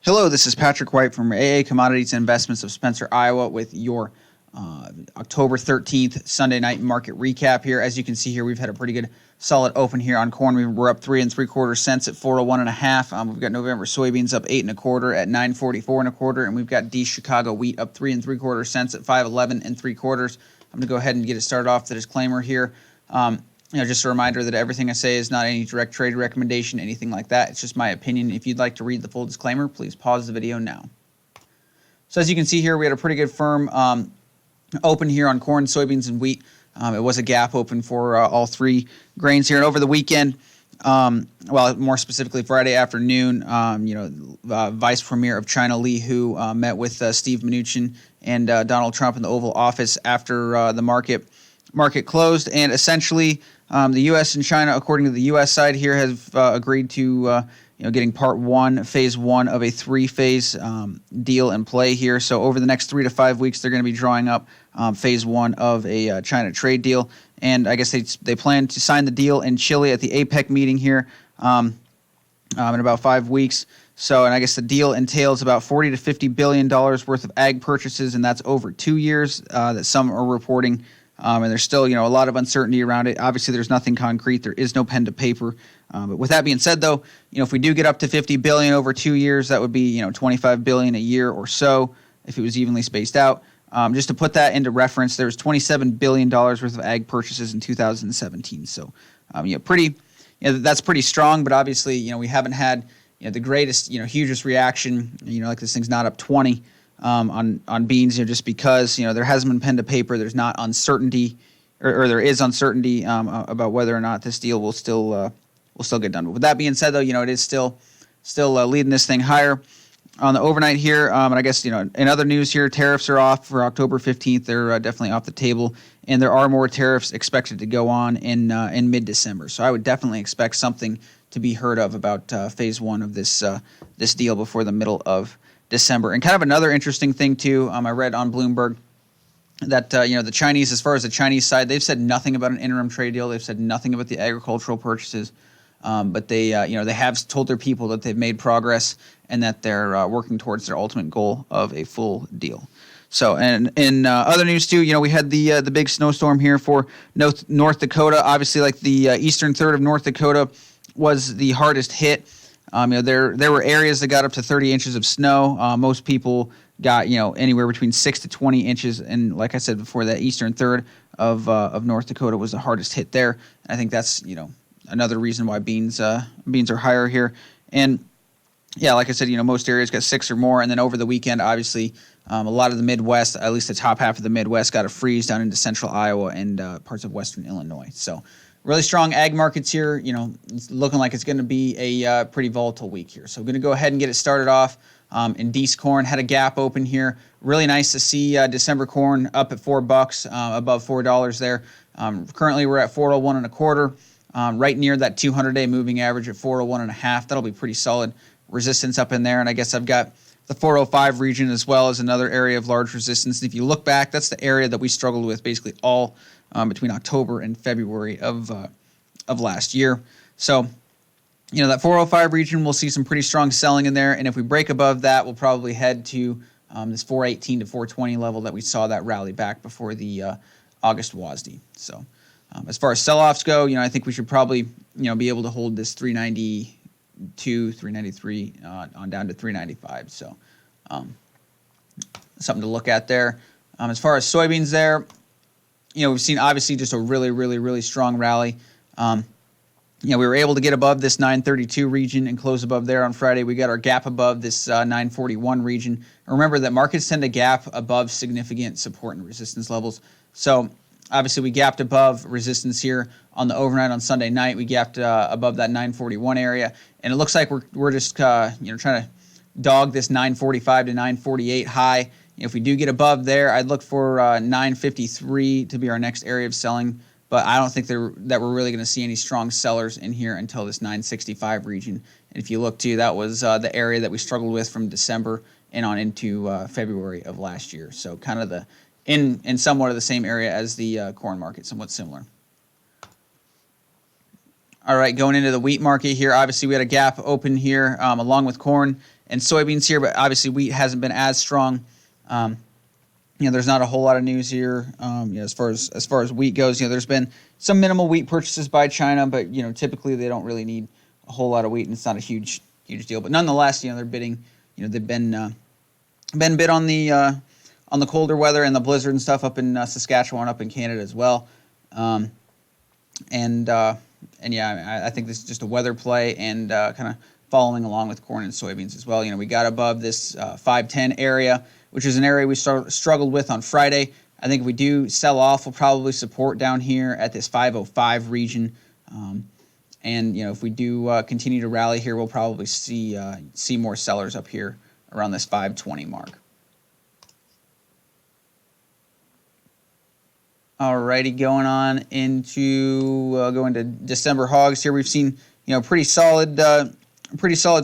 Hello, this is Patrick White from AA Commodities and Investments of Spencer, Iowa, with your October 13th Sunday night market recap here. As you can see here, we've had a pretty good solid open here on corn. We're up 3 3/4 cents at 401.5. We've got November soybeans up 8 1/4 at 944 1/4, and we've got D Chicago wheat up 3 3/4 cents at 511 3/4. I'm going to go ahead and get it started off the disclaimer here. Just a reminder that everything I say is not any direct trade recommendation, anything like that. It's just my opinion. If you'd like to read the full disclaimer, please pause the video now. So as you can see here, we had a pretty good firm open here on corn, soybeans, and wheat. It was a gap open for all three grains here. And over the weekend, more specifically Friday afternoon, Vice Premier of China Li Hu met with Steve Mnuchin and Donald Trump in the Oval Office after the market closed, and essentially the U.S. and China, according to the U.S. side here, have agreed to getting part one, phase one of a three-phase deal in play here. So over the next 3 to 5 weeks, they're going to be drawing up phase one of a China trade deal, and I guess they plan to sign the deal in Chile at the APEC meeting here in about 5 weeks. So, and I guess the deal entails about $40 to $50 billion worth of ag purchases, and that's over 2 years that some are reporting. And there's still, a lot of uncertainty around it. Obviously, there's nothing concrete. There is no pen to paper. But with that being said, though, if we do get up to $50 billion over 2 years, that would be, $25 billion a year or so if it was evenly spaced out. Just to put that into reference, there was $27 billion worth of ag purchases in 2017. So, that's pretty strong. But obviously, we haven't had the greatest, hugest reaction. Like this thing's not up 20. On beans, just because there hasn't been pen to paper, there's not uncertainty, or there is uncertainty about whether or not this deal will still get done. But with that being said, though, it is still leading this thing higher on the overnight here. And I guess in other news here, tariffs are off for October 15th. They're definitely off the table, and there are more tariffs expected to go on in mid-December. So I would definitely expect something to be heard of about phase one of this deal before the middle of December. And kind of another interesting thing too, I read on Bloomberg that the Chinese, as far as the Chinese side, they've said nothing about an interim trade deal. They've said nothing about the agricultural purchases, but they have told their people that they've made progress and that they're working towards their ultimate goal of a full deal. So, and in other news too, we had the big snowstorm here for North Dakota. Obviously, like the eastern third of North Dakota was the hardest hit. There were areas that got up to 30 inches of snow. Most people got anywhere between 6 to 20 inches, and like I said before, that eastern third of North Dakota was the hardest hit there. I think that's another reason why beans are higher here. And yeah, like I said, most areas got 6 or more, and then over the weekend, obviously, a lot of the Midwest, at least the top half of the Midwest, got a freeze down into central Iowa and parts of western Illinois. So. Really strong ag markets here. It's looking like it's going to be a pretty volatile week here. So we're going to go ahead and get it started off. In Dees corn, had a gap open here. Really nice to see December corn up at $4, above $4 there. Currently we're at 401 1/4, right near that 200-day moving average at 401 1/2. That'll be pretty solid resistance up in there. And I guess I've got the 405 region as well as another area of large resistance. And if you look back, that's the area that we struggled with basically all between October and February of last year. So, that 405 region, we'll see some pretty strong selling in there. And if we break above that, we'll probably head to this 418 to 420 level that we saw that rally back before the August WASD. So, as far as sell-offs go, I think we should probably, be able to hold this 392, 393 on down to 395. So, something to look at there. As far as soybeans there, we've seen obviously just a really, really, really strong rally. We were able to get above this 932 region and close above there on Friday. We got our gap above this 941 region. Remember that markets tend to gap above significant support and resistance levels. So obviously we gapped above resistance here on the overnight on Sunday night. We gapped above that 941 area, and it looks like we're just trying to dog this 945 to 948 high. If we do get above there, I'd look for 953 to be our next area of selling, but I don't think that we're really going to see any strong sellers in here until this 965 region. And if you look too, that was the area that we struggled with from December and on into February of last year. So kind of in somewhat of the same area as the corn market, somewhat similar. All right, going into the wheat market here, obviously we had a gap open here along with corn and soybeans here, but obviously wheat hasn't been as strong. There's not a whole lot of news here. As far as wheat goes, there's been some minimal wheat purchases by China, but typically they don't really need a whole lot of wheat, and it's not a huge deal. But nonetheless, they're bidding. They've been bid on the colder weather and the blizzard and stuff up in Saskatchewan, up in Canada as well. I think this is just a weather play and kind of following along with corn and soybeans as well. We got above this 510 area, which is an area we struggled with on Friday. I think if we do sell off, we'll probably support down here at this 505 region. If we do continue to rally here, we'll probably see more sellers up here around this 520 mark. Alrighty, going to December hogs here. We've seen pretty solid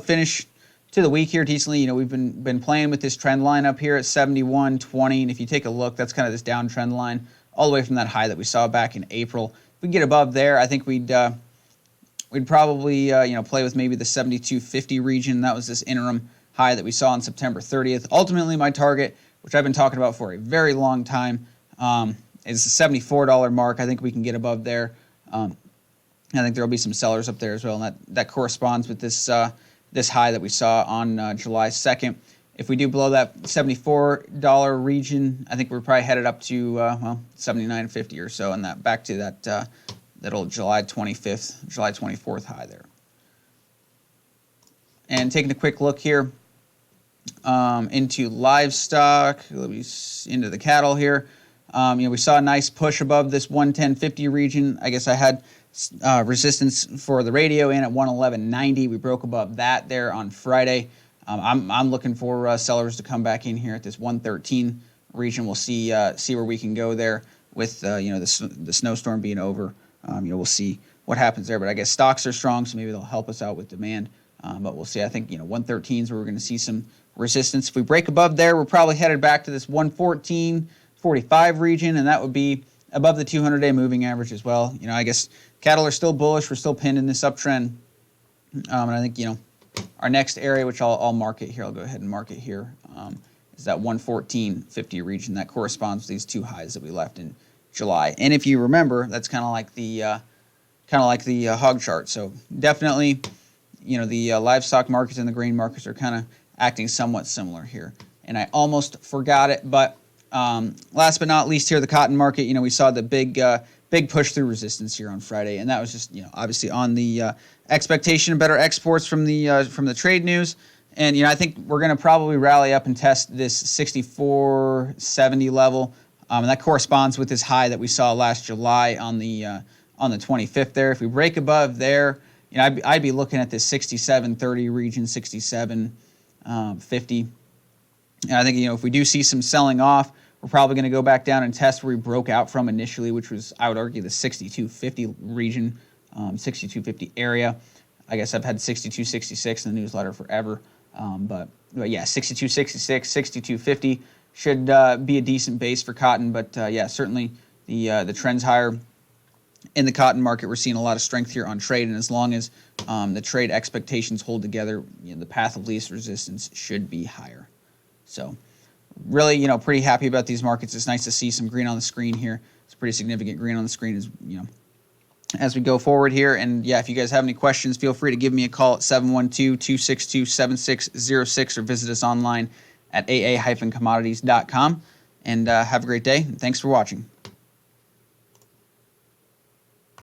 finish to the week here. Decently, we've been playing with this trend line up here at 71.20, and if you take a look, that's kind of this downtrend line all the way from that high that we saw back in April. If we can get above there, I think we'd probably play with maybe the 72.50 region. That was this interim high that we saw on September 30th. Ultimately, my target, which I've been talking about for a very long time, is the $74 mark. I think we can get above there. I think there will be some sellers up there as well, and that corresponds with this high that we saw on July 2nd. If we do blow that $74 region, I think we're probably headed up to $79.50 or so, and that back to that old July 24th high there. And taking a quick look here into livestock, into the cattle here. We saw a nice push above this 110.50 region. I guess I had resistance for the radio in at 111.90. We broke above that there on Friday. I'm looking for sellers to come back in here at this 113 region. We'll see where we can go there with the snowstorm being over. We'll see what happens there. But I guess stocks are strong, so maybe they'll help us out with demand. But we'll see. I think 113 is where we're going to see some resistance. If we break above there, we're probably headed back to this 114.45 region, and that would be above the 200-day moving average as well. I guess cattle are still bullish. We're still pinned in this uptrend. And I think, our next area, which I'll mark it here, I'll go ahead and mark it here, is that 114.50 region. That corresponds to these two highs that we left in July. And if you remember, that's kind of like the hog chart. So definitely, the livestock markets and the grain markets are kind of acting somewhat similar here. And I almost forgot it, but last but not least here, the cotton market, we saw the big push through resistance here on Friday, and that was just, obviously on the expectation of better exports from the trade news. And, I think we're going to probably rally up and test this 64.70 level, and that corresponds with this high that we saw last July on the 25th there. If we break above there, I'd be looking at this 67.30 region, 67.50. And I think, if we do see some selling off, we're probably going to go back down and test where we broke out from initially, which was, I would argue, the 62.50 region, 62.50 area. I guess I've had 62.66 in the newsletter forever. But yeah, 62.66, 62.50 should be a decent base for cotton. But certainly the trend's higher in the cotton market. We're seeing a lot of strength here on trade, and as long as the trade expectations hold together, the path of least resistance should be higher. So really, pretty happy about these markets. It's nice to see some green on the screen here. It's pretty significant green on the screen as we go forward here. And yeah, if you guys have any questions, feel free to give me a call at 712-262-7606 or visit us online at aa-commodities.com. And have a great day, and thanks for watching.